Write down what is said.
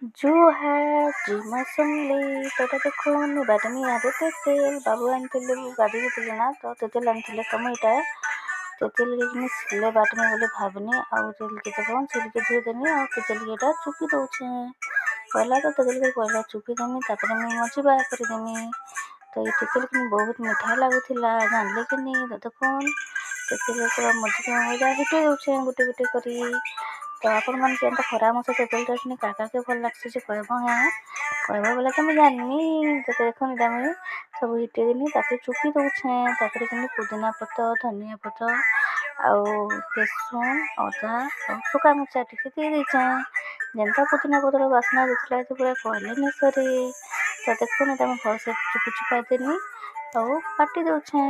जो है dream assembly तो देखुन बाटमी आदे तेल बाबू आनते गाड़ी ना तो तेल आनते टमाटा तेल सिले बाटमी बोले भावनी आउ तेल के कौन सिल के धोदेनी आ तेल के चुपी दौचे पहला तो तेल के पहला चुपी देमी तापर मुझे मझी बाहर करदेमी तो ये तेल कि बहुत मीठा लगुला जानले कि नहीं तो देखुन तेल पूरा मझी मजा हिटे दौचे गोटे गोटे करी तो आपण मन के खरा मस तेल रखनी काका के भल लगे से कहब हाँ कहब बोले तो मुझे जानी तो देखो इटा मुझे सब हिटे देनी ताकि चुपी दौचे ताकि पुदीना पत्र धनिया पत्र आउ रसुण अदा और सुखा मिर्चा टी दे देचे जेनता पुदीना पत्र बास्ना देता पूरा कहले नहीं सरी तो देखो इटा भल से चुपी चुपा देनी और काटी दौचे।